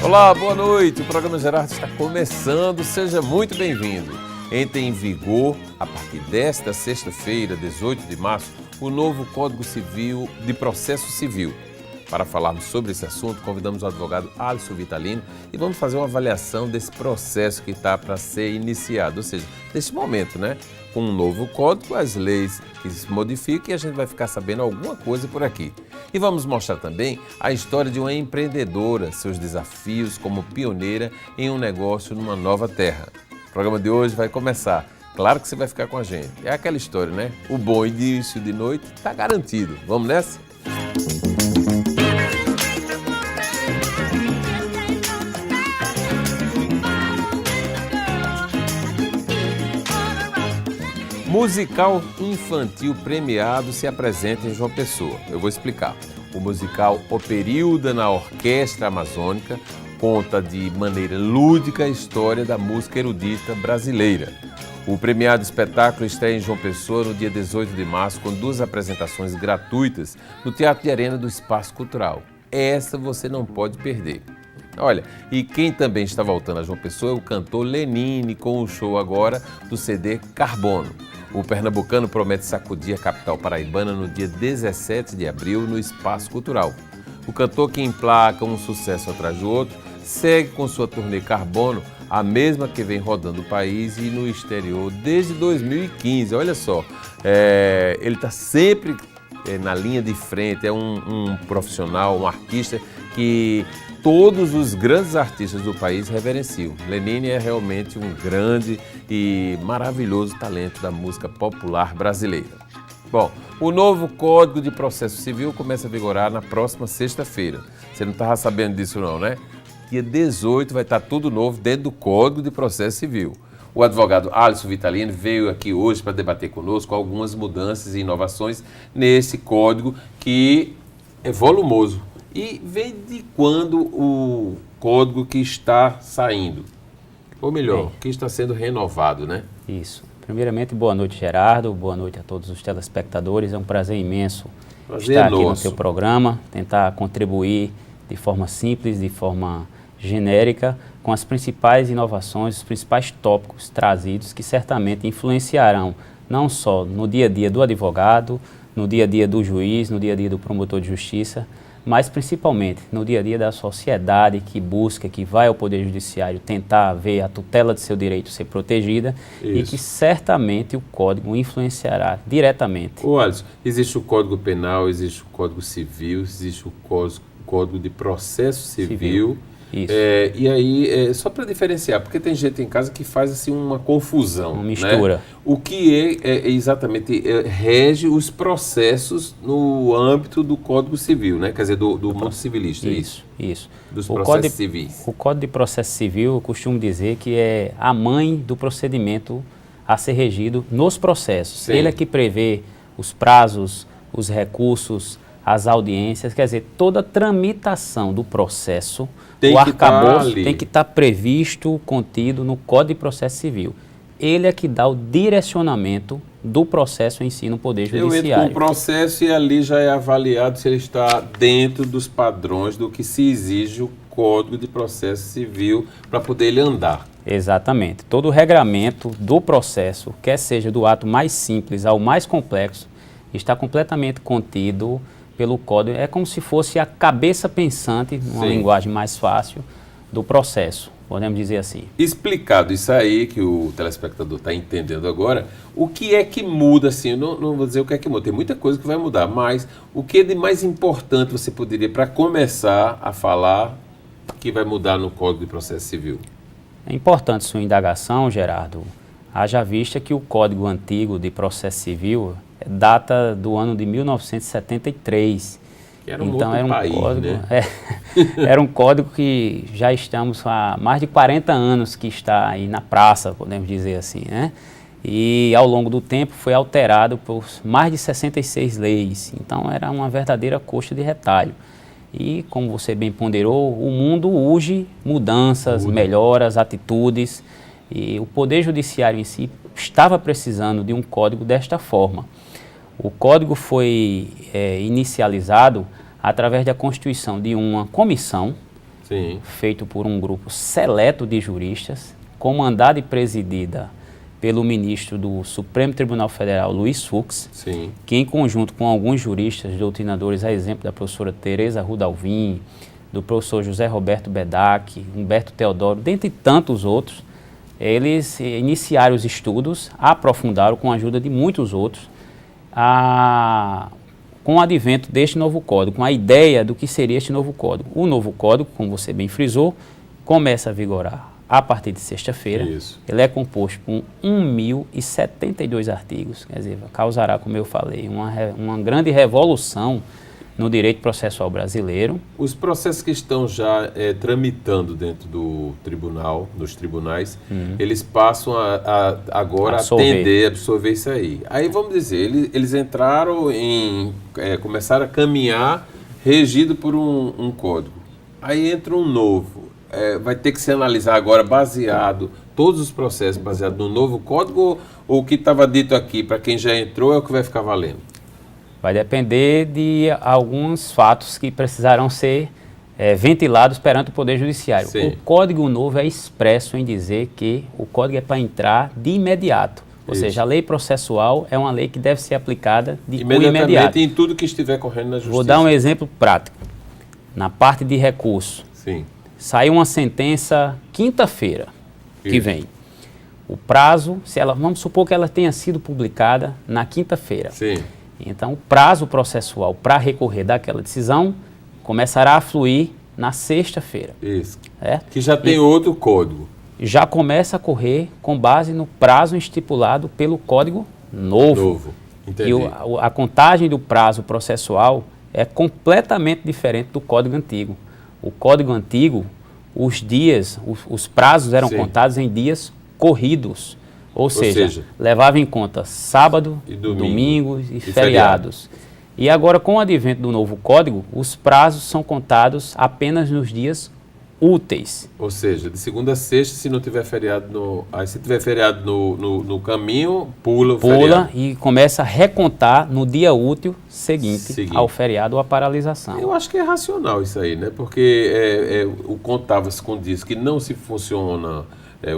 Olá, boa noite. O programa Gerardo está começando. Seja muito bem-vindo. Entra em vigor, a partir desta sexta-feira, 18 de março, o novo Código Civil de Processo Civil. Para falarmos sobre esse assunto, convidamos o advogado Alisson Vitalino e vamos fazer uma avaliação desse processo que está para ser iniciado, ou seja, neste momento, né? Com um novo código, as leis que se modificam e a gente vai ficar sabendo alguma coisa por aqui. E vamos mostrar também a história de uma empreendedora, seus desafios como pioneira em um negócio numa nova terra. O programa de hoje vai começar. Claro que você vai ficar com a gente. É aquela história, né? O bom início de noite está garantido. Vamos nessa? Musical infantil premiado se apresenta em João Pessoa. Eu vou explicar. O musical Operilda na Orquestra Amazônica conta de maneira lúdica a história da música erudita brasileira. O premiado espetáculo estreia em João Pessoa no dia 18 de março com 2 apresentações gratuitas no Teatro de Arena do Espaço Cultural. Essa você não pode perder. Olha, e quem também está voltando a João Pessoa é o cantor Lenine, com o show agora do CD Carbono. O pernambucano promete sacudir a capital paraibana no dia 17 de abril no Espaço Cultural. O cantor, que emplaca um sucesso atrás do outro, segue com sua turnê Carbono, a mesma que vem rodando o país e no exterior desde 2015. Olha só, ele está sempre na linha de frente, é um profissional, um artista que todos os grandes artistas do país reverenciam. Lenine é realmente um grande e maravilhoso talento da música popular brasileira. Bom, o novo Código de Processo Civil começa a vigorar na próxima sexta-feira. Você não estava sabendo disso não, né? Dia 18 vai estar tudo novo dentro do Código de Processo Civil. O advogado Alisson Vitalino veio aqui hoje para debater conosco algumas mudanças e inovações nesse código que é volumoso. E vem de quando o código que está saindo? Ou melhor, que está sendo renovado, né? Isso. Primeiramente, boa noite, Gerardo. Boa noite a todos os telespectadores. É um prazer imenso estar aqui no seu programa, tentar contribuir de forma simples, de forma genérica, com as principais inovações, os principais tópicos trazidos que certamente influenciarão não só no dia a dia do advogado, no dia a dia do juiz, no dia a dia do promotor de justiça, mas principalmente no dia a dia da sociedade que busca, que vai ao Poder Judiciário tentar ver a tutela de seu direito ser protegida. Isso. E que certamente o Código influenciará diretamente. Ô Alisson, existe o Código Penal, existe o Código Civil, existe o Código de Processo Civil. Isso. E aí, só para diferenciar, porque tem gente em casa que faz assim uma confusão. Uma mistura. Né? O que exatamente rege os processos no âmbito do Código Civil, né? Quer dizer, do mundo civilista. Isso. Dos processos civis. O Código de Processo Civil, eu costumo dizer que é a mãe do procedimento a ser regido nos processos. Sim. Ele é que prevê os prazos, os recursos, as audiências, quer dizer, toda a tramitação do processo, o arcabouço tem que estar previsto, contido no Código de Processo Civil. Ele é que dá o direcionamento do processo em si no Poder Judiciário. Eu entro com o processo e ali já é avaliado se ele está dentro dos padrões do que se exige o Código de Processo Civil para poder ele andar. Exatamente. Todo o regramento do processo, quer seja do ato mais simples ao mais complexo, está completamente contido pelo código. É como se fosse a cabeça pensante, numa linguagem mais fácil, do processo, podemos dizer assim. Explicado isso aí, que o telespectador está entendendo agora, o que é que muda, assim, eu não vou dizer o que é que muda, tem muita coisa que vai mudar, mas o que de mais importante você poderia, para começar a falar, que vai mudar no Código de Processo Civil? É importante sua indagação, Gerardo, haja vista que o Código Antigo de Processo Civil data do ano de 1973. Então era um país, código, né? Era um código que já estamos há mais de 40 anos que está aí na praça, podemos dizer assim, né? E ao longo do tempo foi alterado por mais de 66 leis. Então era uma verdadeira coxa de retalho. E como você bem ponderou, o mundo urge mudanças, melhoras, atitudes. E o Poder Judiciário em si estava precisando de um código desta forma. O código foi inicializado através da constituição de uma comissão, Sim. feito por um grupo seleto de juristas, comandada e presidida pelo ministro do Supremo Tribunal Federal, Luiz Fux, Sim. que em conjunto com alguns juristas, doutrinadores, a exemplo da professora Tereza Rudalvin, do professor José Roberto Bedac, Humberto Teodoro, dentre tantos outros, eles iniciaram os estudos, aprofundaram com a ajuda de muitos outros, com o advento deste novo código, com a ideia do que seria este novo código. O novo código, como você bem frisou, começa a vigorar a partir de sexta-feira. Ele é composto por 1.072 artigos, quer dizer, causará, como eu falei, uma grande revolução no direito processual brasileiro. Os processos que estão já tramitando dentro do tribunal, nos tribunais, eles passam agora a atender, absorver isso aí. Aí vamos dizer, eles entraram começaram a caminhar regido por um código. Aí entra um novo. Vai ter que se analisar agora todos os processos baseados no novo código, ou o que estava dito aqui, para quem já entrou, é o que vai ficar valendo? Vai depender de alguns fatos que precisarão ser ventilados perante o Poder Judiciário. Sim. O Código Novo é expresso em dizer que o Código é para entrar de imediato. Ou seja, a lei processual é uma lei que deve ser aplicada de imediato. Em tudo que estiver correndo na Justiça. Vou dar um exemplo prático. Na parte de recurso, Sim. saiu uma sentença quinta-feira que vem. O prazo, vamos supor que ela tenha sido publicada na quinta-feira. Sim. Então, o prazo processual para recorrer daquela decisão começará a fluir na sexta-feira. Isso. Que já tem outro código. Já começa a correr com base no prazo estipulado pelo Código Novo. Entendi. E a contagem do prazo processual é completamente diferente do Código Antigo. O Código Antigo, os prazos eram contados em dias corridos. Ou seja, levava em conta sábado, domingos e feriados. E agora, com o advento do novo código, os prazos são contados apenas nos dias úteis. Ou seja, de segunda a sexta, se não tiver feriado se tiver feriado no caminho, pula o feriado. E começa a recontar no dia útil seguinte ao feriado ou à paralisação. Eu acho que é racional isso aí, né? Porque contava-se com dias que não se funciona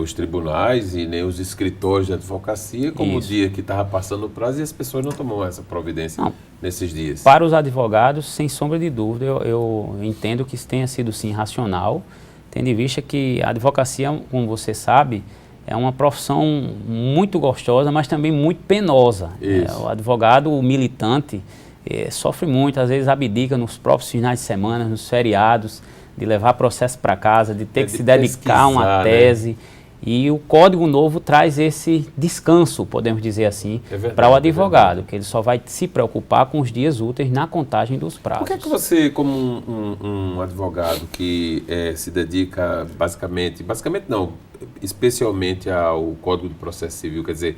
os tribunais e nem os escritórios de advocacia, como o dia que estava passando o prazo, e as pessoas não tomam essa providência nesses dias. Para os advogados, sem sombra de dúvida, eu entendo que isso tenha sido sim racional, tendo em vista que a advocacia, como você sabe, é uma profissão muito gostosa, mas também muito penosa. O advogado, o militante, sofre muito, às vezes abdica nos próprios finais de semana, nos feriados, de levar processo para casa, de ter que se dedicar a uma tese. Né? E o Código Novo traz esse descanso, podemos dizer assim, para o advogado, que ele só vai se preocupar com os dias úteis na contagem dos prazos. Por que você, como um advogado que se dedica especialmente ao Código do Processo Civil, quer dizer,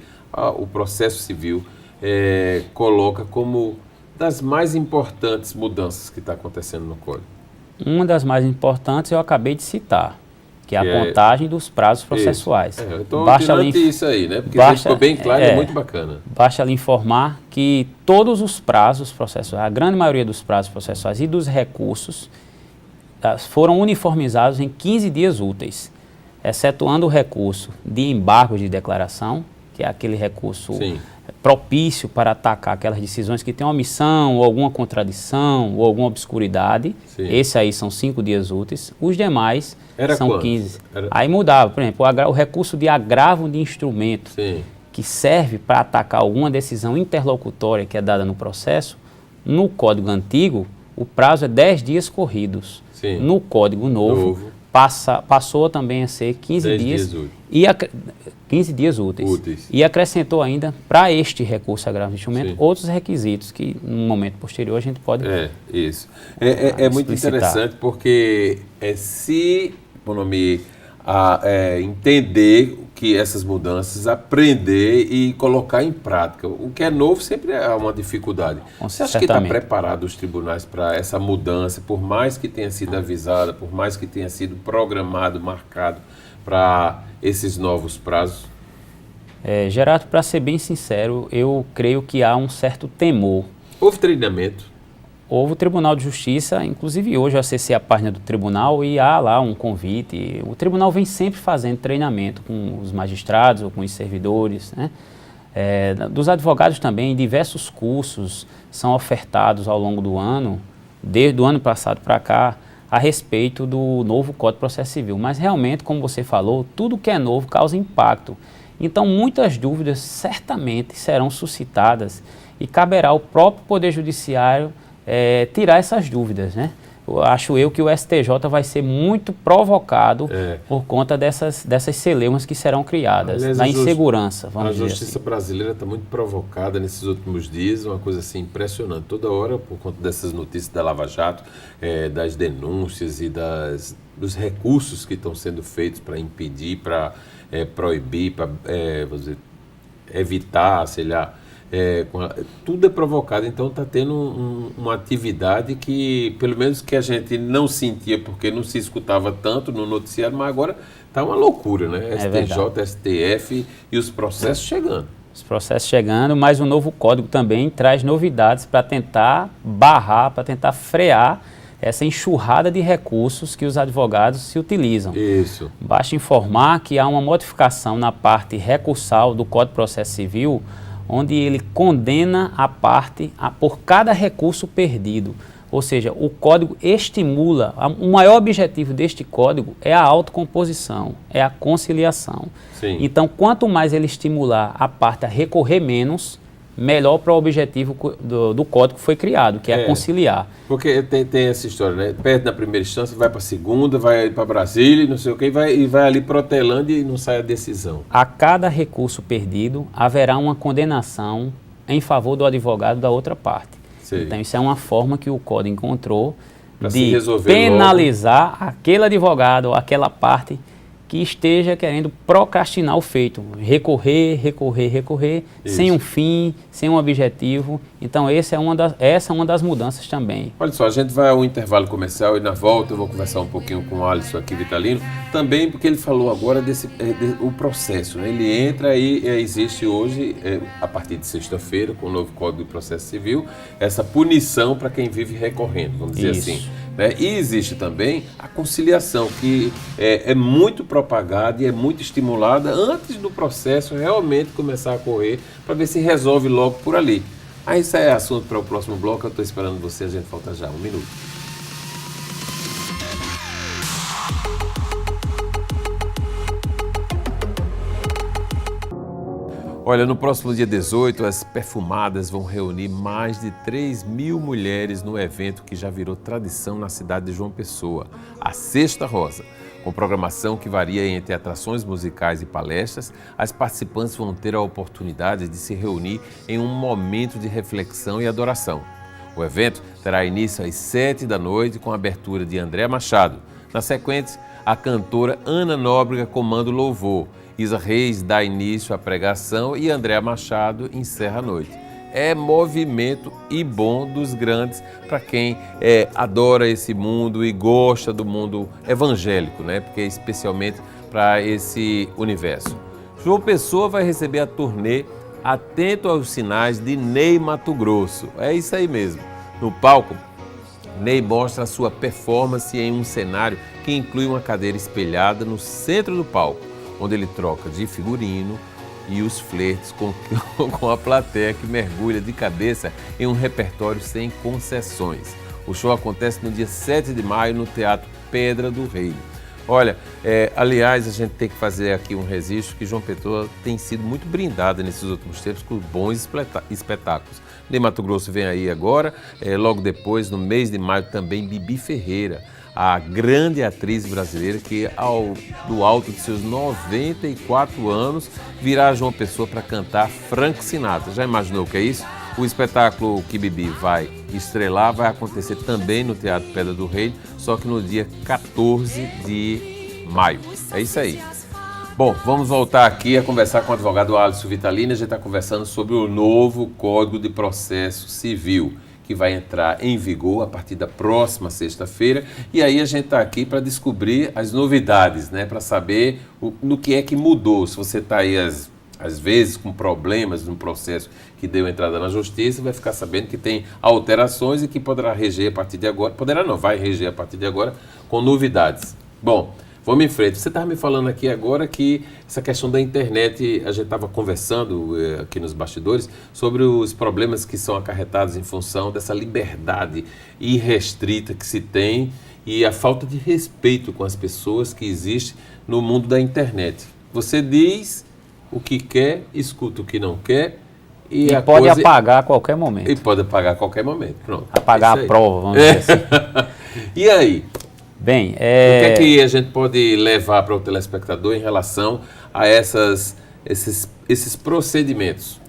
o processo civil, coloca como das mais importantes mudanças que está acontecendo no Código? Uma das mais importantes eu acabei de citar, que é a contagem dos prazos processuais. Eu estou tirando isso aí, né? Porque ficou bem claro, é muito bacana. Basta lhe informar que todos os prazos processuais, a grande maioria dos prazos processuais e dos recursos, foram uniformizados em 15 dias úteis, excetuando o recurso de embargo de declaração, que é aquele recurso propício para atacar aquelas decisões que têm omissão, ou alguma contradição, ou alguma obscuridade. Esse aí são 5 dias úteis. Os demais são 15. Aí mudava, por exemplo, o recurso de agravo de instrumento, que serve para atacar alguma decisão interlocutória que é dada no processo. No Código Antigo, o prazo é 10 dias corridos. No Código Novo, passou também a ser 15 dias úteis. 15 dias úteis. E acrescentou ainda, para este recurso de agravo de instrumento, outros requisitos que, no momento posterior, a gente pode isso. É muito interessante porque se entender que essas mudanças, aprender e colocar em prática. O que é novo sempre é uma dificuldade. Você acha que está preparado os tribunais para essa mudança, por mais que tenha sido avisada, por mais que tenha sido programado, marcado para esses novos prazos? Gerardo, para ser bem sincero, eu creio que há um certo temor. Houve treinamento? Houve o Tribunal de Justiça, inclusive hoje eu acessei a página do tribunal e há lá um convite. O tribunal vem sempre fazendo treinamento com os magistrados ou com os servidores, né? Dos advogados também, diversos cursos são ofertados ao longo do ano, desde o ano passado para cá, a respeito do novo Código de Processo Civil. Mas realmente, como você falou, tudo que é novo causa impacto. Então, muitas dúvidas certamente serão suscitadas e caberá ao próprio Poder Judiciário tirar essas dúvidas, né? Acho que o STJ vai ser muito provocado por conta dessas celeumas que serão criadas, da insegurança, vamos dizer assim. A justiça brasileira está muito provocada nesses últimos dias, uma coisa assim impressionante. Toda hora, por conta dessas notícias da Lava Jato, das denúncias e dos recursos que estão sendo feitos para impedir, para proibir, para evitar, sei lá, tudo é provocado. Então está tendo uma atividade que, pelo menos que a gente não sentia porque não se escutava tanto no noticiário, mas agora está uma loucura, né? STJ, STF e os processos chegando. Os processos chegando, mas o novo código também traz novidades para tentar barrar, para tentar frear essa enxurrada de recursos que os advogados se utilizam. Isso. Basta informar que há uma modificação na parte recursal do Código de Processo Civil, onde ele condena a parte por cada recurso perdido. Ou seja, o código estimula, o maior objetivo deste código é a autocomposição, é a conciliação. Sim. Então, quanto mais ele estimular a parte a recorrer menos, melhor para o objetivo do código que foi criado, que é conciliar. Porque tem essa história, né? Perde na primeira instância, vai para a segunda, vai para Brasília, não sei o quê, e vai ali protelando e não sai a decisão. A cada recurso perdido, haverá uma condenação em favor do advogado da outra parte. Sei. Então, isso é uma forma que o código encontrou pra de penalizar aquele advogado ou aquela parte que esteja querendo procrastinar o feito, recorrer, sem um fim, sem um objetivo. Então, essa é uma das mudanças também. Olha só, a gente vai ao intervalo comercial e na volta eu vou conversar um pouquinho com o Alisson aqui, Vitalino, também porque ele falou agora o processo, né? Ele entra e existe hoje, a partir de sexta-feira, com o novo Código de Processo Civil, essa punição para quem vive recorrendo, vamos dizer assim. Né? E existe também a conciliação, que é muito propagada e é muito estimulada antes do processo realmente começar a correr, para ver se resolve logo por ali. Isso é assunto para o próximo bloco, eu estou esperando você, a gente volta já, 1 minuto. Olha, no próximo dia 18, as Perfumadas vão reunir mais de 3.000 mulheres no evento que já virou tradição na cidade de João Pessoa, a Sexta Rosa. Com programação que varia entre atrações musicais e palestras, as participantes vão ter a oportunidade de se reunir em um momento de reflexão e adoração. O evento terá início às 7 da noite com a abertura de André Machado. Na sequência, a cantora Ana Nóbrega comanda o louvor. Isa Reis dá início à pregação e André Machado encerra a noite. É movimento e bom dos grandes para quem adora esse mundo e gosta do mundo evangélico, né? Porque especialmente para esse universo. João Pessoa vai receber a turnê Atento aos Sinais de Ney Matogrosso. É isso aí mesmo. No palco, Ney mostra a sua performance em um cenário que inclui uma cadeira espelhada no centro do palco, onde ele troca de figurino e os flertes com a plateia que mergulha de cabeça em um repertório sem concessões. O show acontece no dia 7 de maio no Teatro Pedra do Rei. Olha, aliás, a gente tem que fazer aqui um registro que João Pessoa tem sido muito brindada nesses últimos tempos com bons espetáculos. Ney Matogrosso vem aí agora, logo depois, no mês de maio, também Bibi Ferreira, a grande atriz brasileira que, do alto de seus 94 anos, virá a João Pessoa para cantar Frank Sinatra. Já imaginou o que é isso? O espetáculo que Bibi vai estrelar vai acontecer também no Teatro Pedra do Rei, só que no dia 14 de maio. É isso aí. Bom, vamos voltar aqui a conversar com o advogado Alisson Vitalino. A gente está conversando sobre o novo Código de Processo Civil, que vai entrar em vigor a partir da próxima sexta-feira. E aí a gente está aqui para descobrir as novidades, né? Para saber no que é que mudou. Se você está aí às vezes com problemas no processo que deu entrada na justiça, vai ficar sabendo que tem alterações e que poderá reger a partir de agora, poderá não, vai reger a partir de agora com novidades. Bom, vamos em frente. Você estava me falando aqui agora que essa questão da internet, a gente estava conversando aqui nos bastidores sobre os problemas que são acarretados em função dessa liberdade irrestrita que se tem e a falta de respeito com as pessoas que existe no mundo da internet. Você diz o que quer, escuta o que não quer e a pode coisa... apagar a qualquer momento. E pode apagar a qualquer momento, pronto. Apagar a prova, vamos dizer assim. E aí? Bem, o que é que a gente pode levar para o telespectador em relação a esses procedimentos?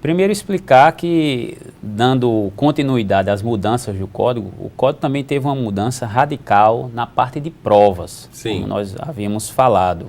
Primeiro explicar que, dando continuidade às mudanças do código, o código também teve uma mudança radical na parte de provas, Sim. como nós havíamos falado.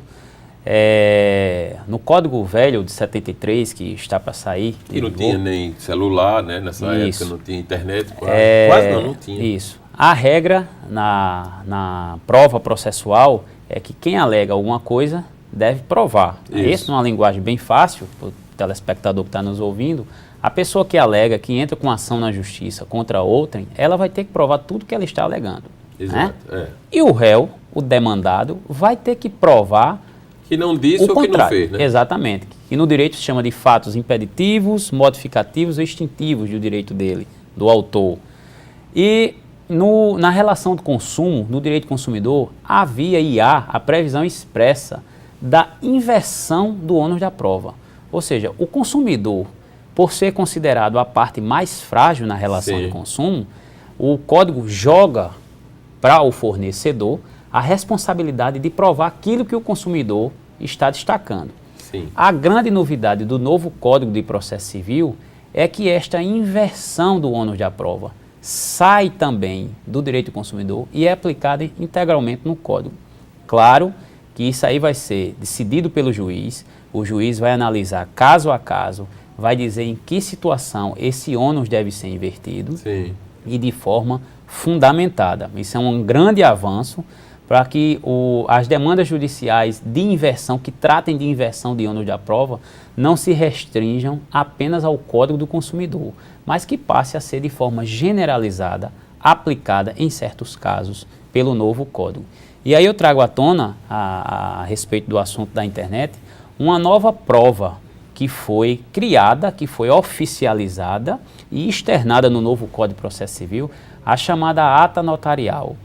No Código Velho de 73, que está para sair... E não tinha nem celular, né? Nessa Isso. época não tinha internet, quase não tinha. Isso. A regra na prova processual é que quem alega alguma coisa deve provar. Isso, numa linguagem bem fácil, para o telespectador que está nos ouvindo, a pessoa que alega, que entra com ação na justiça contra outrem, ela vai ter que provar tudo que ela está alegando. Exato. Né? E o réu, o demandado, vai ter que provar que não disse ou que não fez, né? Exatamente. E no direito se chama de fatos impeditivos, modificativos ou extintivos do direito dele, do autor. E na relação do consumo, no direito consumidor, havia e há a previsão expressa da inversão do ônus da prova. Ou seja, o consumidor, por ser considerado a parte mais frágil na relação de consumo, o código joga para o fornecedor a responsabilidade de provar aquilo que o consumidor está destacando. Sim. A grande novidade do novo Código de Processo Civil é que esta inversão do ônus da prova sai também do direito do consumidor e é aplicada integralmente no Código. Claro que isso aí vai ser decidido pelo juiz, o juiz vai analisar caso a caso, vai dizer em que situação esse ônus deve ser invertido. Sim. E de forma fundamentada. Isso é um grande avanço para que as demandas judiciais de inversão, que tratem de inversão de ônus da prova, não se restringam apenas ao Código do Consumidor, mas que passe a ser de forma generalizada, aplicada em certos casos pelo novo Código. E aí eu trago à tona, a respeito do assunto da internet, uma nova prova que foi criada, que foi oficializada e externada no novo Código de Processo Civil, a chamada ata notarial.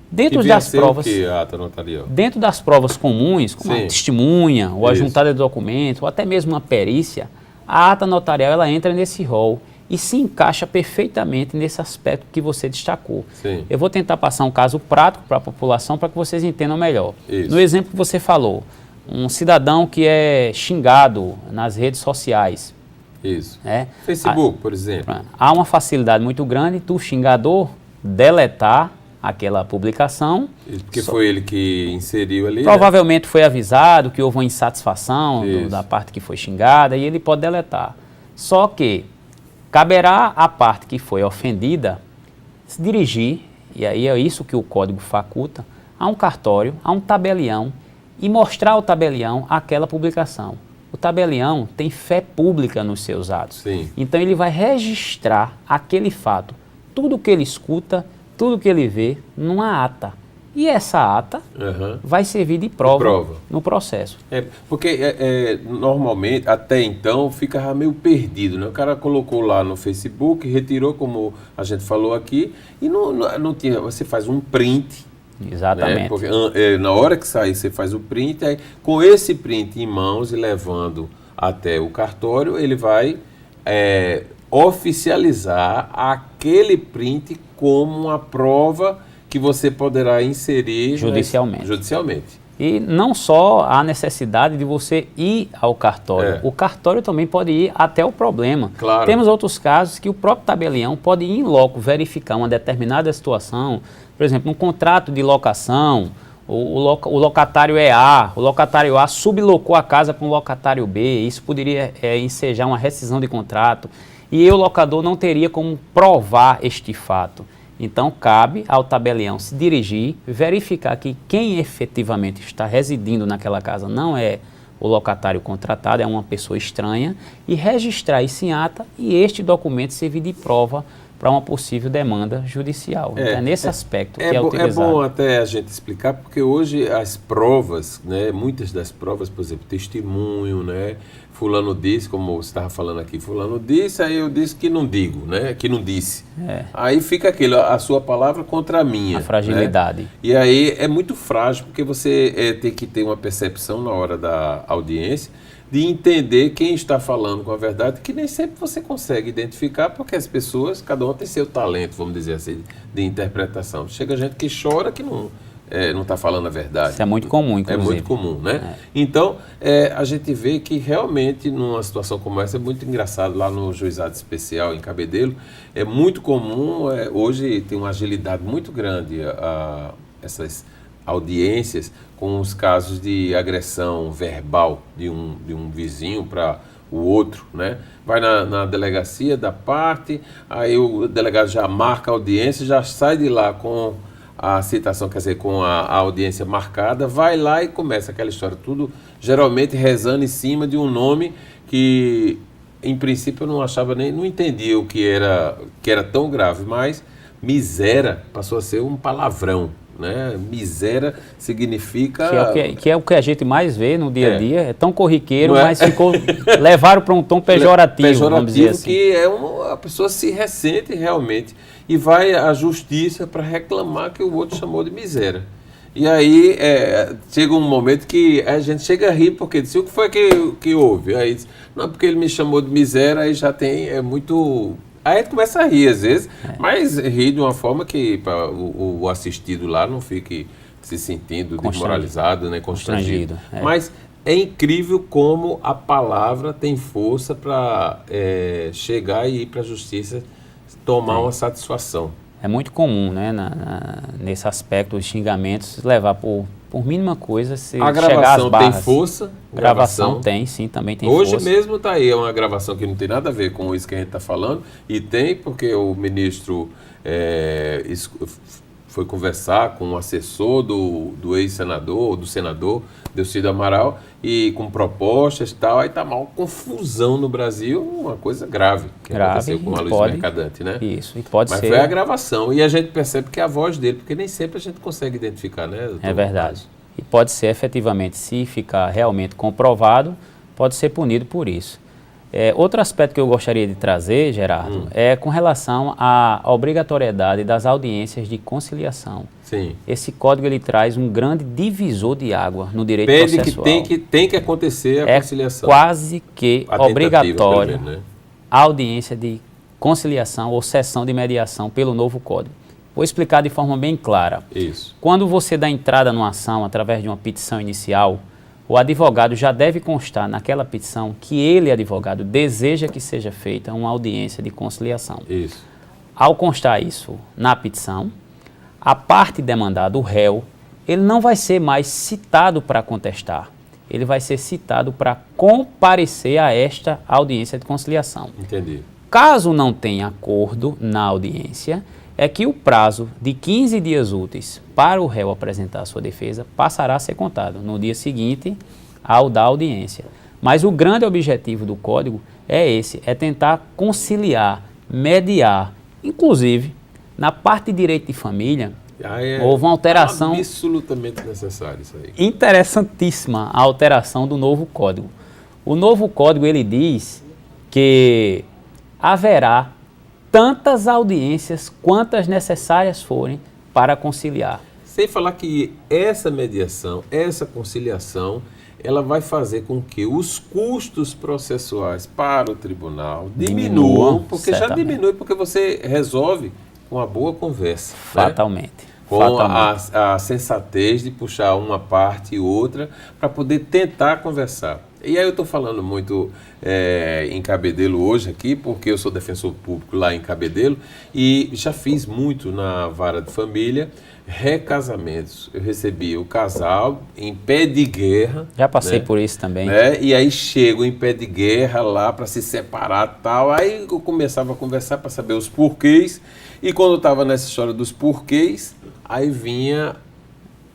Dentro das provas, o que, a ata notarial? Dentro das provas comuns, como a testemunha, ou a juntada de documentos, ou até mesmo uma perícia, a ata notarial ela entra nesse rol e se encaixa perfeitamente nesse aspecto que você destacou. Sim. Eu vou tentar passar um caso prático para a população para que vocês entendam melhor. Isso. No exemplo que você falou, um cidadão que é xingado nas redes sociais. Isso. Né? Facebook, por exemplo. Há uma facilidade muito grande do xingador deletar aquela publicação. Porque foi ele que inseriu ali. Provavelmente foi avisado que houve uma insatisfação da parte que foi xingada e ele pode deletar. Só que caberá à parte que foi ofendida se dirigir, e aí é isso que o código faculta, a um cartório, a um tabelião e mostrar ao tabelião aquela publicação. O tabelião tem fé pública nos seus atos. Sim. Então ele vai registrar aquele fato, tudo que ele escuta, tudo que ele vê, numa ata. E essa ata vai servir de prova no processo. Porque normalmente, até então, fica meio perdido, né? O cara colocou lá no Facebook, retirou, como a gente falou aqui, e não tinha, você faz um print. Exatamente. Né? Porque na hora que sair, você faz o print, aí, com esse print em mãos e levando até o cartório, ele vai oficializar aquele print como uma prova que você poderá inserir judicialmente. E não só a necessidade de você ir ao cartório, o cartório também pode ir até o problema. Claro. Temos outros casos que o próprio tabelião pode ir em loco verificar uma determinada situação, por exemplo, um contrato de locação, o locatário é A, o locatário A sublocou a casa para um locatário B, isso poderia ensejar uma rescisão de contrato, e o locador não teria como provar este fato. Então, cabe ao tabelião se dirigir, verificar que quem efetivamente está residindo naquela casa não é o locatário contratado é uma pessoa estranha, e registrar isso em ata e este documento servir de prova para uma possível demanda judicial. Então, é nesse aspecto que é utilizado. É bom até a gente explicar, porque hoje as provas, né, muitas das provas, por exemplo, testemunho, né, fulano disse, como você estava falando aqui, fulano disse, aí eu disse que não digo, né, que não disse. Aí fica aquilo, a sua palavra contra a minha. A fragilidade. Né? E aí é muito frágil, porque você tem que ter uma percepção na hora da audiência, de entender quem está falando com a verdade, que nem sempre você consegue identificar, porque as pessoas, cada um tem seu talento, vamos dizer assim, de interpretação. Chega gente que chora que não está falando a verdade. Isso é muito comum, inclusive. É muito comum, né? Então, a gente vê que realmente, numa situação como essa, é muito engraçado. Lá no Juizado Especial, em Cabedelo, é muito comum, hoje tem uma agilidade muito grande essas audiências com os casos de agressão verbal de um vizinho para o outro, né? Vai na delegacia da parte, aí o delegado já marca a audiência, já sai de lá com a citação, quer dizer, com a audiência marcada, vai lá e começa aquela história, tudo geralmente rezando em cima de um nome que, em princípio, eu não achava não entendia o que era tão grave, mas miséria passou a ser um palavrão. Né? Miséria significa... Que é o que a gente mais vê no dia a dia, é tão corriqueiro, mas levaram para um tom pejorativo, vamos dizer assim. Que a pessoa se ressente realmente e vai à justiça para reclamar que o outro chamou de miséria. E aí chega um momento que a gente chega a rir, porque disse, o que foi que houve? Aí diz, não, porque ele me chamou de miséria, aí já tem, muito... Aí a gente começa a rir às vezes, mas rir de uma forma que o assistido lá não fique se sentindo desmoralizado, né, constrangido. Mas é incrível como a palavra tem força para chegar e ir para a justiça tomar uma satisfação. É muito comum, né, nesse aspecto, os xingamentos levar por mínima coisa, se chegar às barras. A gravação tem força? Gravação tem, sim, também tem força. Hoje mesmo está aí, é uma gravação que não tem nada a ver com isso que a gente está falando, e tem porque o ministro foi conversar com o assessor do ex-senador, do senador Delcídio Amaral, e com propostas e tal, aí está uma confusão no Brasil, uma coisa grave que aconteceu com a Luiz Mercadante, né? Isso, e pode ser. Mas foi a gravação, e a gente percebe que é a voz dele, porque nem sempre a gente consegue identificar, né, doutor? É verdade. E pode ser efetivamente, se ficar realmente comprovado, pode ser punido por isso. Outro aspecto que eu gostaria de trazer, Gerardo, é com relação à obrigatoriedade das audiências de conciliação. Sim. Esse código ele traz um grande divisor de água no direito processual. Que tem que acontecer a conciliação. É quase que obrigatório né? a audiência de conciliação ou sessão de mediação pelo novo código. Vou explicar de forma bem clara. Isso. Quando você dá entrada numa ação através de uma petição inicial, o advogado já deve constar naquela petição que ele, advogado, deseja que seja feita uma audiência de conciliação. Isso. Ao constar isso na petição, a parte demandada, o réu, ele não vai ser mais citado para contestar. Ele vai ser citado para comparecer a esta audiência de conciliação. Entendi. Caso não tenha acordo na audiência, é que o prazo de 15 dias úteis para o réu apresentar a sua defesa passará a ser contado no dia seguinte ao da audiência. Mas o grande objetivo do código é esse, é tentar conciliar, mediar. Inclusive, na parte de direito de família, houve uma alteração... absolutamente necessária isso aí. Interessantíssima a alteração do novo código. O novo código, ele diz que haverá tantas audiências quantas necessárias forem para conciliar. Sem falar que essa mediação, essa conciliação, ela vai fazer com que os custos processuais para o tribunal diminuam, porque certamente. Já diminui porque você resolve com a boa conversa. Fatalmente. Né? Com a sensatez de puxar uma parte e outra para poder tentar conversar. E aí eu estou falando muito em Cabedelo hoje aqui, porque eu sou defensor público lá em Cabedelo e já fiz muito na vara de família, recasamentos. Eu recebi o casal em pé de guerra. Já passei por isso também. Né? E aí chego em pé de guerra lá para se separar e tal. Aí eu começava a conversar para saber os porquês. E quando eu estava nessa história dos porquês, aí vinha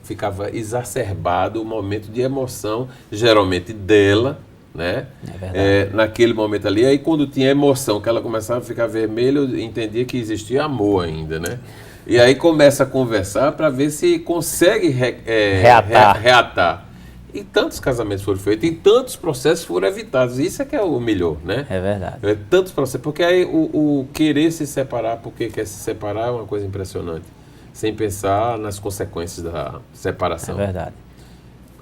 ficava exacerbado o momento de emoção, geralmente dela, né? É verdade. Naquele momento ali. Aí quando tinha emoção, que ela começava a ficar vermelha, eu entendia que existia amor ainda, né? E aí começa a conversar para ver se consegue reatar. E tantos casamentos foram feitos, e tantos processos foram evitados. Isso é que é o melhor, né? É verdade. Tantos processos. Porque aí o querer se separar, porque quer se separar, é uma coisa impressionante. Sem pensar nas consequências da separação. É verdade.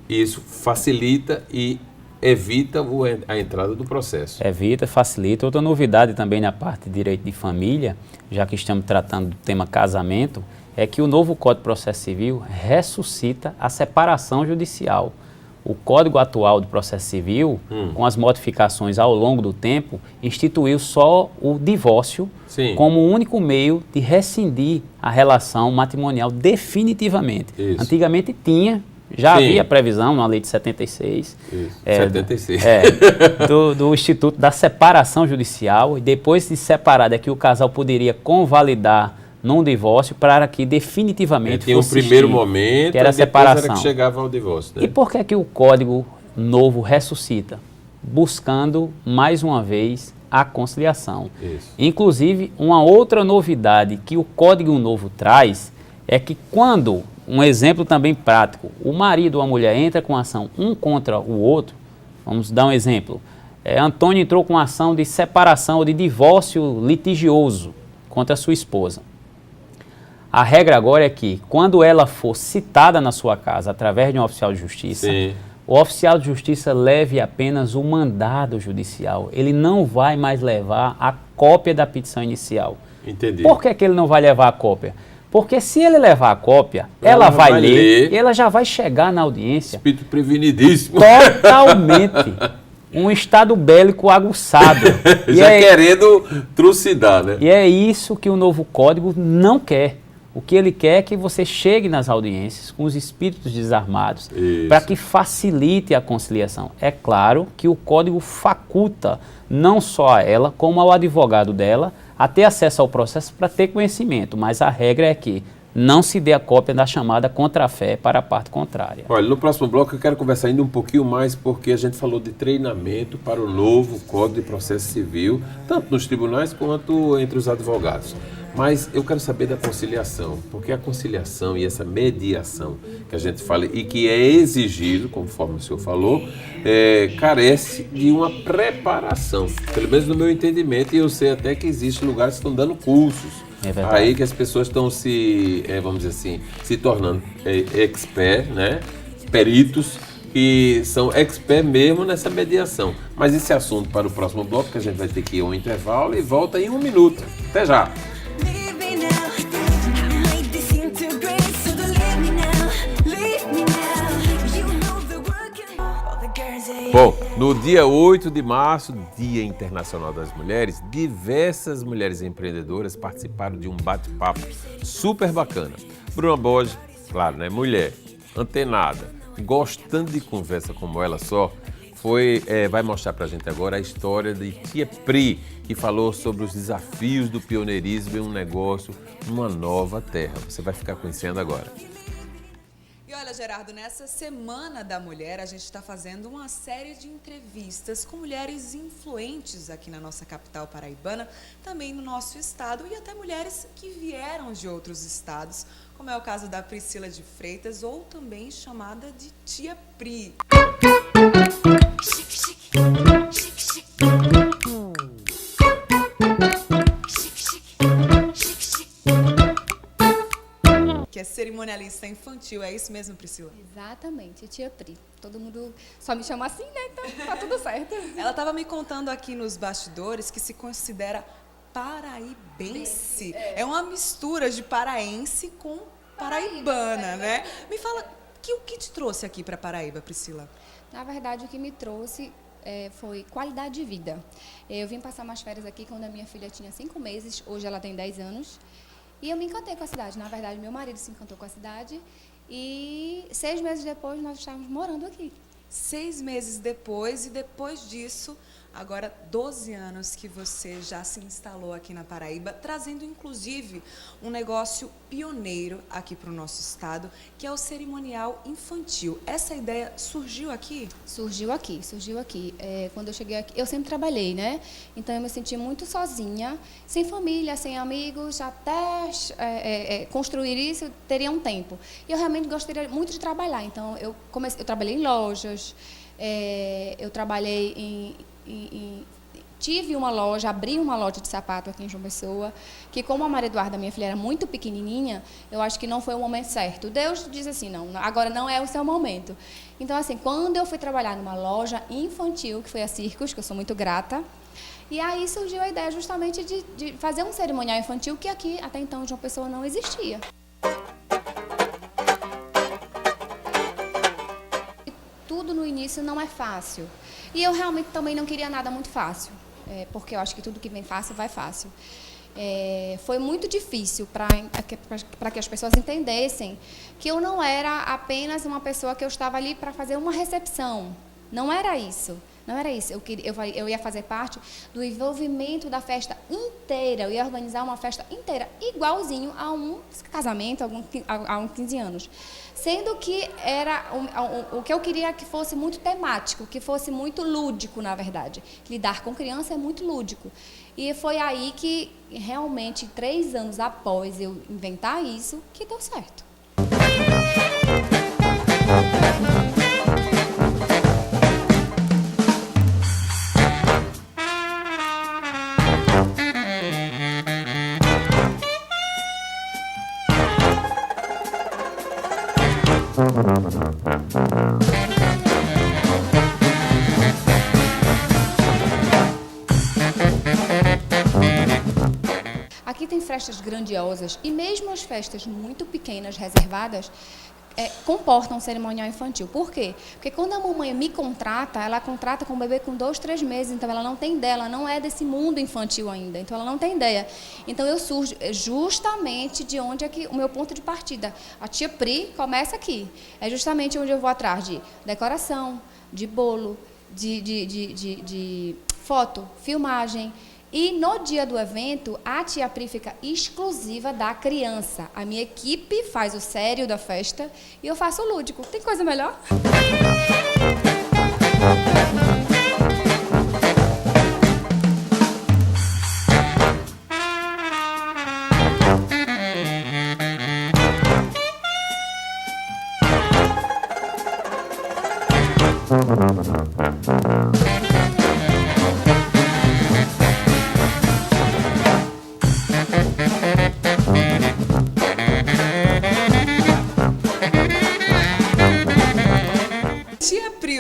Isso facilita e evita a entrada do processo. Evita, facilita. Outra novidade também na parte de direito de família, já que estamos tratando do tema casamento, é que o novo Código de Processo Civil ressuscita a separação judicial. O Código atual do Processo Civil, com as modificações ao longo do tempo, instituiu só o divórcio como o único meio de rescindir a relação matrimonial definitivamente. Isso. Antigamente tinha, já havia previsão na lei de 76. Isso. 76. Do Instituto da Separação Judicial, e depois de separado é que o casal poderia convalidar num divórcio para que definitivamente tinha um primeiro momento, que era a separação. Era que chegava ao divórcio. Né? E por que o Código Novo ressuscita? Buscando, mais uma vez, a conciliação. Isso. Inclusive, uma outra novidade que o Código Novo traz é que quando, um exemplo também prático, o marido ou a mulher entra com ação um contra o outro, vamos dar um exemplo, Antônio entrou com ação de separação ou de divórcio litigioso contra a sua esposa. A regra agora é que, quando ela for citada na sua casa através de um oficial de justiça, o oficial de justiça leve apenas o mandado judicial. Ele não vai mais levar a cópia da petição inicial. Entendi. Por que ele não vai levar a cópia? Porque se ele levar a cópia, ela vai ler e ela já vai chegar na audiência. Espírito prevenidíssimo. Totalmente. Um estado bélico aguçado. Já querendo trucidar, né? E é isso que o novo código não quer. O que ele quer é que você chegue nas audiências com os espíritos desarmados, para que facilite a conciliação. É claro que o código faculta não só a ela, como ao advogado dela, a ter acesso ao processo para ter conhecimento, mas a regra é que não se dê a cópia da chamada contrafé para a parte contrária. Olha, no próximo bloco eu quero conversar ainda um pouquinho mais, porque a gente falou de treinamento para o novo Código de Processo Civil, tanto nos tribunais quanto entre os advogados. Mas eu quero saber da conciliação, porque a conciliação e essa mediação que a gente fala e que é exigido, conforme o senhor falou, carece de uma preparação, pelo menos no meu entendimento, e eu sei até que existem lugares que estão dando cursos. Aí que as pessoas estão vamos dizer assim, se tornando expert, né? Peritos, que são expert mesmo nessa mediação. Mas esse assunto para o próximo bloco, que a gente vai ter que ir a um intervalo e volta em 1 minuto. Até já! Bom, no dia 8 de março, Dia Internacional das Mulheres, diversas mulheres empreendedoras participaram de um bate-papo super bacana. Bruna Borges, claro, né, mulher, antenada, gostando de conversa como ela só, vai mostrar pra gente agora a história de Tia Pri, que falou sobre os desafios do pioneirismo em um negócio numa nova terra. Você vai ficar conhecendo agora. E olha, Gerardo, nessa Semana da Mulher, a gente está fazendo uma série de entrevistas com mulheres influentes aqui na nossa capital paraibana, também no nosso estado, e até mulheres que vieram de outros estados, como é o caso da Priscila de Freitas, ou também chamada de Tia Pri. Que é cerimonialista infantil, é isso mesmo, Priscila? Exatamente, Tia Pri. Todo mundo só me chama assim, né? Então tá tudo certo. Ela estava me contando aqui nos bastidores que se considera paraibense. É uma mistura de paraense com paraibana, né? Me fala, o que te trouxe aqui para Paraíba, Priscila? Na verdade, o que me trouxe foi qualidade de vida. Eu vim passar umas férias aqui quando a minha filha tinha 5 meses, hoje ela tem 10 anos. E eu me encantei com a cidade. Na verdade, meu marido se encantou com a cidade. E 6 meses depois, nós estávamos morando aqui. 6 meses depois, e depois disso, Agora, 12 anos que você já se instalou aqui na Paraíba, trazendo inclusive um negócio pioneiro aqui para o nosso estado, que é o cerimonial infantil. Essa ideia surgiu aqui? Surgiu aqui. Quando eu cheguei aqui, eu sempre trabalhei, né? Então eu me senti muito sozinha, sem família, sem amigos, até construir isso teria um tempo. E eu realmente gostaria muito de trabalhar. Então eu trabalhei em lojas, eu trabalhei tive uma loja, abri uma loja de sapato aqui em João Pessoa, que como a Maria Eduarda, minha filha, era muito pequenininha, eu acho que não foi o momento certo. Deus diz assim, não, agora não é o seu momento. Então, assim, quando eu fui trabalhar numa loja infantil, que foi a Circos, que eu sou muito grata, e aí surgiu a ideia justamente de fazer um cerimonial infantil que aqui, até então, em João Pessoa não existia. Tudo no início não é fácil. E eu realmente também não queria nada muito fácil, porque eu acho que tudo que vem fácil, vai fácil. Foi muito difícil para que as pessoas entendessem que eu não era apenas uma pessoa que eu estava ali para fazer uma recepção. Não era isso. Não era isso. Eu ia fazer parte do envolvimento da festa inteira. Eu ia organizar uma festa inteira, igualzinho a um casamento, a um 15 anos. Sendo que era o que eu queria que fosse muito temático, que fosse muito lúdico, na verdade. Lidar com criança é muito lúdico. E foi aí que, realmente, 3 anos após eu inventar isso, que deu certo. Aqui tem festas grandiosas e mesmo as festas muito pequenas, reservadas, comportam um cerimonial infantil. Por quê? Porque quando a mamãe me contrata, ela contrata com o bebê com 2, 3 meses, então ela não tem ideia, ela não é desse mundo infantil ainda, então ela não tem ideia. Então eu surjo justamente de onde é que o meu ponto de partida. A tia Pri começa aqui, é justamente onde eu vou atrás de decoração, de bolo, de foto, filmagem. E no dia do evento, a tia Pri fica exclusiva da criança. A minha equipe faz o sério da festa e eu faço o lúdico. Tem coisa melhor?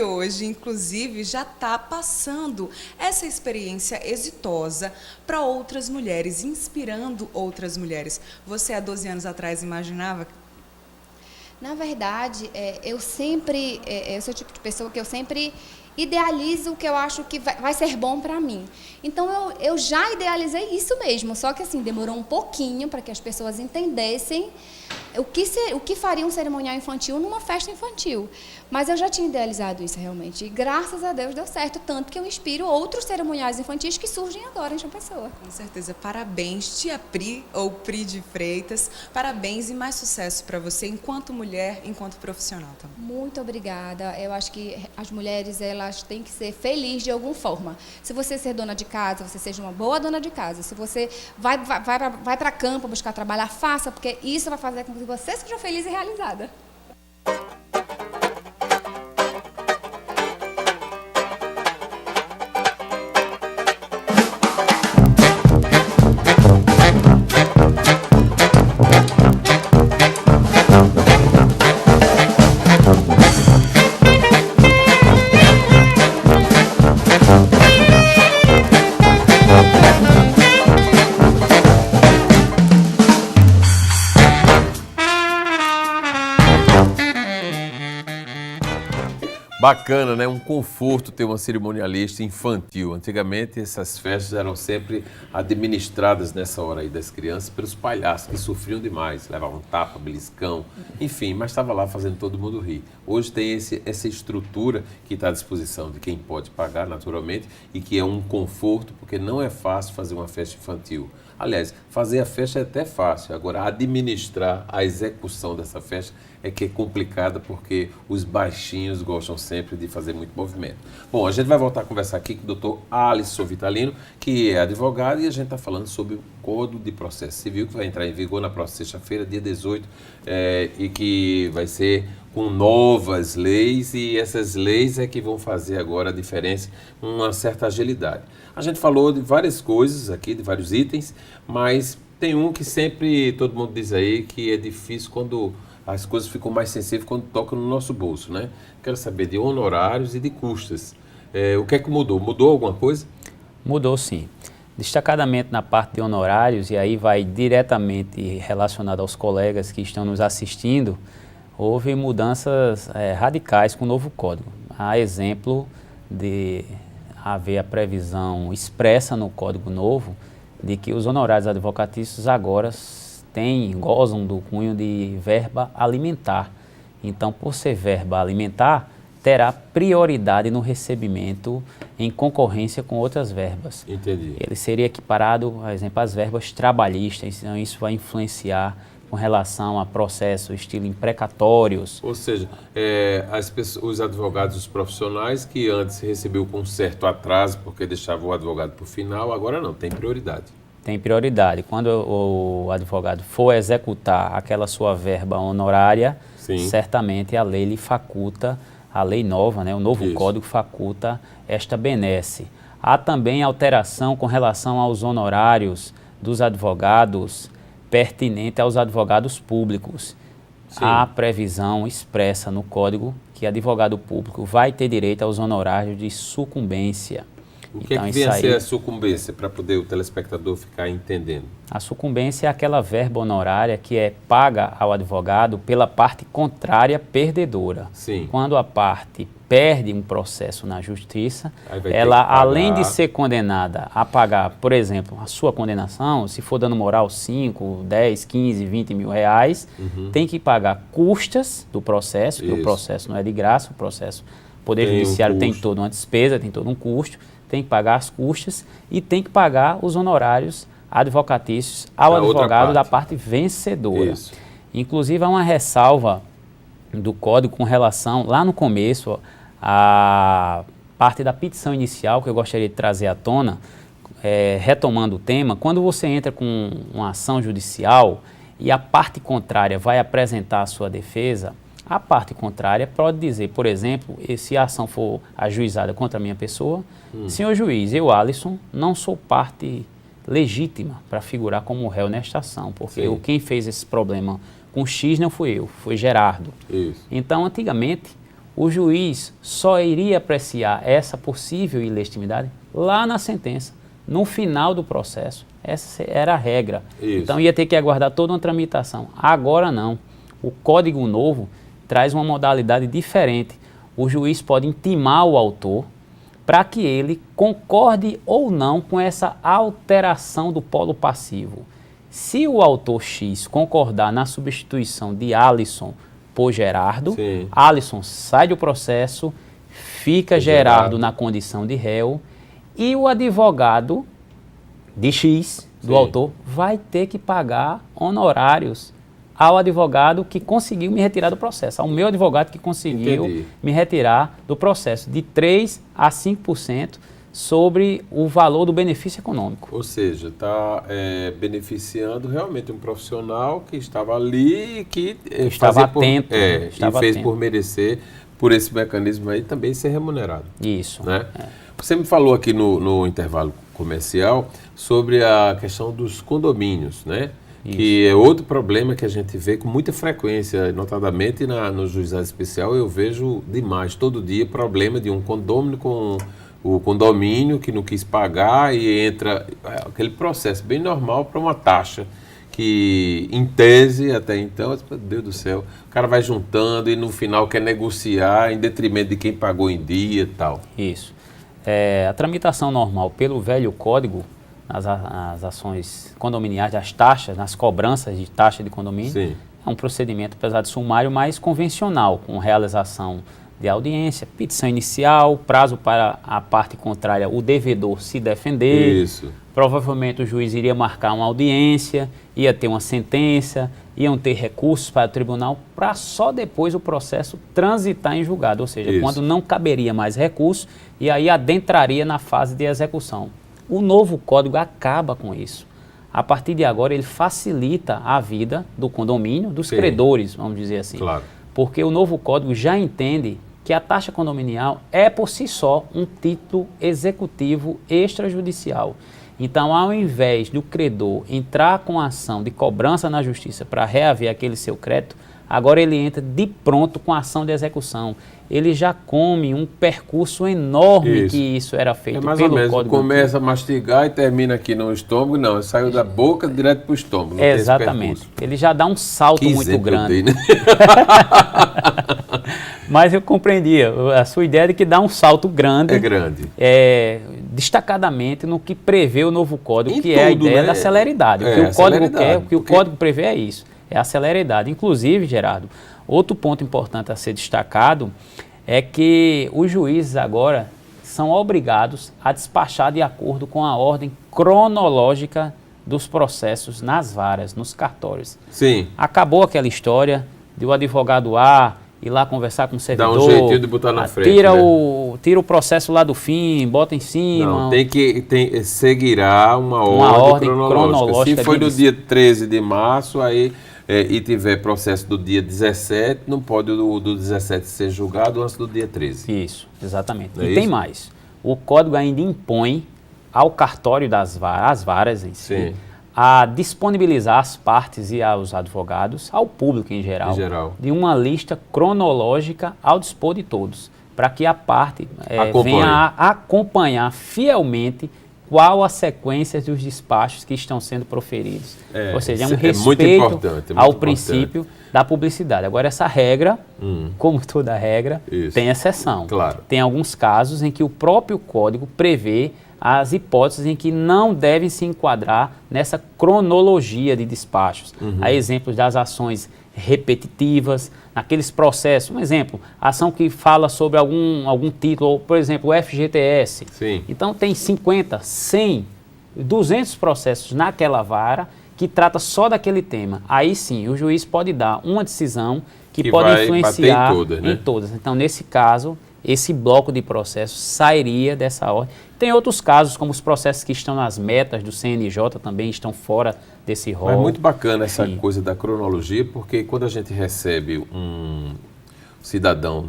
Hoje, inclusive, já está passando essa experiência exitosa para outras mulheres, inspirando outras mulheres. Você, há 12 anos atrás, imaginava? Na verdade, eu sou o tipo de pessoa que eu sempre idealizo o que eu acho que vai ser bom para mim. Então, eu já idealizei isso mesmo, só que assim, demorou um pouquinho para que as pessoas entendessem o que faria um cerimonial infantil numa festa infantil. Mas eu já tinha idealizado isso realmente. E graças a Deus deu certo, tanto que eu inspiro outros cerimoniais infantis que surgem agora em João Pessoa. Com certeza. Parabéns, tia Pri, ou Pri de Freitas. Parabéns e mais sucesso para você enquanto mulher, enquanto profissional também. Muito obrigada. Eu acho que as mulheres, elas têm que ser felizes de alguma forma. Se você ser dona de casa, você seja uma boa dona de casa. Se você vai para campo buscar trabalhar, faça, porque isso vai fazer com que você seja feliz e realizada. Bacana, né? Um conforto ter uma cerimonialista infantil. Antigamente essas festas eram sempre administradas nessa hora aí das crianças pelos palhaços que sofriam demais, levavam tapa, beliscão, enfim, mas estava lá fazendo todo mundo rir. Hoje tem essa estrutura que está à disposição de quem pode pagar naturalmente e que é um conforto, porque não é fácil fazer uma festa infantil. Aliás, fazer a festa é até fácil, agora administrar a execução dessa festa é que é complicada porque os baixinhos gostam sempre de fazer muito movimento. Bom, a gente vai voltar a conversar aqui com o Dr. Alisson Vitalino, que é advogado, e a gente está falando sobre o Código de Processo Civil, que vai entrar em vigor na próxima sexta-feira, dia 18, e que vai ser com novas leis, e essas leis é que vão fazer agora a diferença, uma certa agilidade. A gente falou de várias coisas aqui, de vários itens, mas tem um que sempre todo mundo diz aí que é difícil quando as coisas ficam mais sensíveis quando tocam no nosso bolso, né? Quero saber de honorários e de custas. O que é que mudou? Mudou alguma coisa? Mudou sim. Destacadamente na parte de honorários, e aí vai diretamente relacionado aos colegas que estão nos assistindo, houve mudanças radicais com o novo código. A exemplo de haver a previsão expressa no Código Novo de que os honorários advocatícios agora gozam do cunho de verba alimentar. Então, por ser verba alimentar, terá prioridade no recebimento em concorrência com outras verbas. Entendi. Ele seria equiparado, por exemplo, às verbas trabalhistas, então isso vai influenciar com relação a processos estilo imprecatórios. Ou seja, os advogados, os profissionais que antes recebiam com certo atraso porque deixavam o advogado para o final, agora não, tem prioridade. Tem prioridade. Quando o advogado for executar aquela sua verba honorária, sim, certamente a lei lhe faculta, a lei nova, né, o novo Isso. Código faculta esta benesse. Há também alteração com relação aos honorários dos advogados pertinente aos advogados públicos. Sim. Há previsão expressa no Código que advogado público vai ter direito aos honorários de sucumbência. O que é que vem a ser a sucumbência, para poder o telespectador ficar entendendo? A sucumbência é aquela verba honorária que é paga ao advogado pela parte contrária perdedora. Sim. Quando a parte perde um processo na justiça, ela, além de ser condenada a pagar, por exemplo, a sua condenação, se for dano moral 5, 10, 15, 20 mil reais, tem que pagar custas do processo, porque o processo não é de graça, o processo, o Poder Judiciário tem toda uma despesa, tem todo um custo, tem que pagar as custas e tem que pagar os honorários advocatícios ao advogado da parte vencedora. Isso. Inclusive, há uma ressalva do Código com relação, lá no começo, a parte da petição inicial que eu gostaria de trazer à tona, retomando o tema, quando você entra com uma ação judicial e a parte contrária vai apresentar a sua defesa, a parte contrária pode dizer, por exemplo, se a ação for ajuizada contra a minha pessoa, senhor juiz, eu, Alisson, não sou parte legítima para figurar como réu nesta ação, porque quem fez esse problema com X não fui eu, foi Gerardo. Isso. Então, antigamente, o juiz só iria apreciar essa possível ilegitimidade lá na sentença, no final do processo. Essa era a regra. Isso. Então, ia ter que aguardar toda uma tramitação. Agora não. O Código Novo traz uma modalidade diferente. O juiz pode intimar o autor para que ele concorde ou não com essa alteração do polo passivo. Se o autor X concordar na substituição de Alisson por Gerardo, sim, Alisson sai do processo, fica Gerardo na condição de réu e o advogado de X, do autor, vai ter que pagar honorários ao advogado que conseguiu me retirar do processo, ao meu advogado que conseguiu me retirar do processo, de 3% a 5% sobre o valor do benefício econômico. Ou seja, está beneficiando realmente um profissional que estava ali e que estava atento. E fez por merecer, por esse mecanismo aí, também ser remunerado. Isso. Né? Você me falou aqui no intervalo comercial sobre a questão dos condomínios, né? Isso. Que é outro problema que a gente vê com muita frequência, notadamente no juizado especial, eu vejo demais, todo dia, problema de um condômino com o condomínio que não quis pagar e entra aquele processo bem normal para uma taxa que, em tese, até então, meu Deus do céu, o cara vai juntando e no final quer negociar em detrimento de quem pagou em dia e tal. Isso. A tramitação normal pelo velho código, as ações condominiais, as taxas, nas cobranças de taxa de condomínio, Sim. é um procedimento, apesar de sumário, mais convencional, com realização de audiência, petição inicial, prazo para a parte contrária, o devedor se defender. Isso. Provavelmente o juiz iria marcar uma audiência, ia ter uma sentença, iam ter recursos para o tribunal, para só depois o processo transitar em julgado, ou seja, Isso. quando não caberia mais recurso, e aí adentraria na fase de execução. O novo código acaba com isso. A partir de agora, ele facilita a vida do condomínio, dos Sim. credores, vamos dizer assim. Claro. Porque o novo código já entende que a taxa condominial é, por si só, um título executivo extrajudicial. Então, ao invés do credor entrar com a ação de cobrança na justiça para reaver aquele seu crédito, agora ele entra de pronto com a ação de execução. Ele já come um percurso enorme que isso era feito É mais pelo ou menos, Código começa a mastigar e termina aqui no estômago, não, saiu da boca direto para o estômago. Não tem esse Exatamente. percurso. Ele já dá um salto Que muito exemplo eu grande. dei, né? Mas eu compreendia a sua ideia de que dá um salto grande. É grande. Destacadamente no que prevê o novo código, Em que é a tudo, ideia né? da celeridade. É, O que o a código celeridade, quer, o que o porque- código prevê é isso, é a celeridade. Inclusive, Gerardo, outro ponto importante a ser destacado é que os juízes agora são obrigados a despachar de acordo com a ordem cronológica dos processos nas varas, nos cartórios. Sim. Acabou aquela história de o advogado A ir lá conversar com o servidor. Dá um jeitinho de botar na frente, Tira, né? tira o processo lá do fim, bota em cima. Não, seguirá uma ordem cronológica. Se foi no dia 13 de março, aí e tiver processo do dia 17, não pode o do 17 ser julgado antes do dia 13. Isso, exatamente. Não é E tem isso? mais. O código ainda impõe ao cartório das varas, as varas em si, Sim. a disponibilizar às partes e aos advogados, ao público em geral, Em de uma lista cronológica ao dispor de todos, para que a parte Acompanhe. venha a acompanhar fielmente qual a sequência dos despachos que estão sendo proferidos. Ou seja, é um isso é muito respeito importante, é muito ao importante. princípio da publicidade. Agora, essa regra, como toda regra, Isso. tem exceção. Claro. Tem alguns casos em que o próprio código prevê as hipóteses em que não devem se enquadrar nessa cronologia de despachos. Há exemplos das ações repetitivas, naqueles processos. Um exemplo, ação que fala sobre algum título, ou, por exemplo, o FGTS. Sim. Então, tem 50, 100, 200 processos naquela vara que trata só daquele tema. Aí sim, o juiz pode dar uma decisão que pode vai influenciar bater em todas, né? em todas. Então, nesse caso, esse bloco de processos sairia dessa ordem. Tem outros casos, como os processos que estão nas metas do CNJ também estão fora desse rol. Mas é muito bacana essa Sim. coisa da cronologia, porque quando a gente recebe um cidadão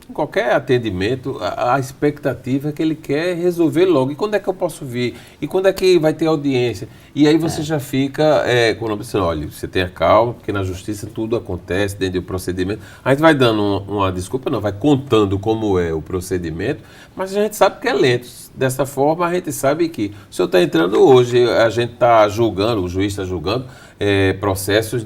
em qualquer atendimento, a expectativa é que ele quer resolver logo. E quando é que eu posso vir? E quando é que vai ter audiência? E aí você já fica com o nome dizendo, olha, você tenha calma, porque na justiça tudo acontece dentro do procedimento. A gente vai dando uma desculpa, não, vai contando como é o procedimento, mas a gente sabe que é lento. Dessa forma, a gente sabe que o senhor está entrando hoje, a gente está julgando, o juiz está julgando processos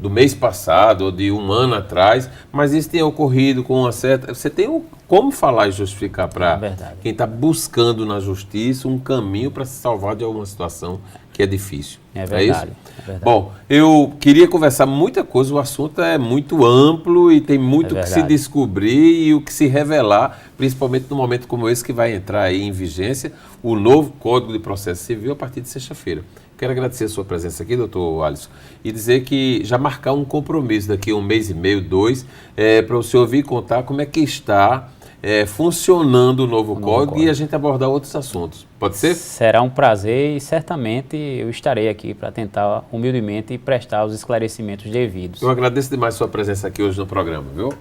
do mês passado ou de um ano atrás, mas isso tem ocorrido com uma certa... Você tem como falar e justificar para quem está buscando na justiça um caminho para se salvar de alguma situação que é difícil. É verdade, isso? é verdade. Bom, eu queria conversar muita coisa, o assunto é muito amplo e tem muito o que se descobrir e o que se revelar, principalmente no momento como esse que vai entrar aí em vigência o novo Código de Processo Civil a partir de sexta-feira. Quero agradecer a sua presença aqui, doutor Alisson, e dizer que já marcar um compromisso daqui a 1 mês e meio, 2, para o senhor vir contar como é que está funcionando o novo código e a gente abordar outros assuntos. Pode ser? Será um prazer e certamente eu estarei aqui para tentar humildemente prestar os esclarecimentos devidos. Eu agradeço demais a sua presença aqui hoje no programa, viu?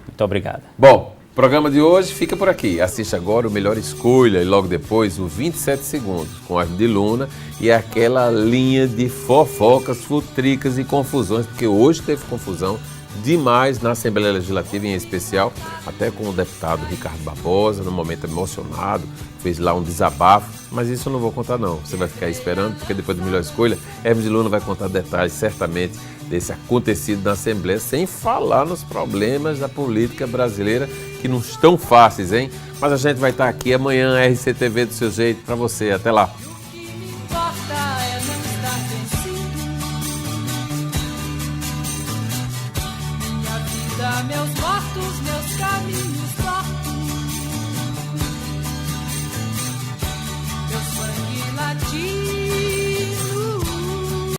Muito obrigado. Bom, o programa de hoje fica por aqui. Assista agora o Melhor Escolha e logo depois o 27 Segundos com a de Luna e aquela linha de fofocas, futricas e confusões, porque hoje teve confusão demais na Assembleia Legislativa, em especial, até com o deputado Ricardo Barbosa, num momento emocionado, fez lá um desabafo, mas isso eu não vou contar não, você vai ficar esperando, porque depois do Melhor Escolha, Hermes de Luna vai contar detalhes, certamente, desse acontecido na Assembleia, sem falar nos problemas da política brasileira, que não estão fáceis, hein? Mas a gente vai estar aqui amanhã, RCTV do seu jeito, para você. Até lá. Meus mortos, meus caminhos tortos.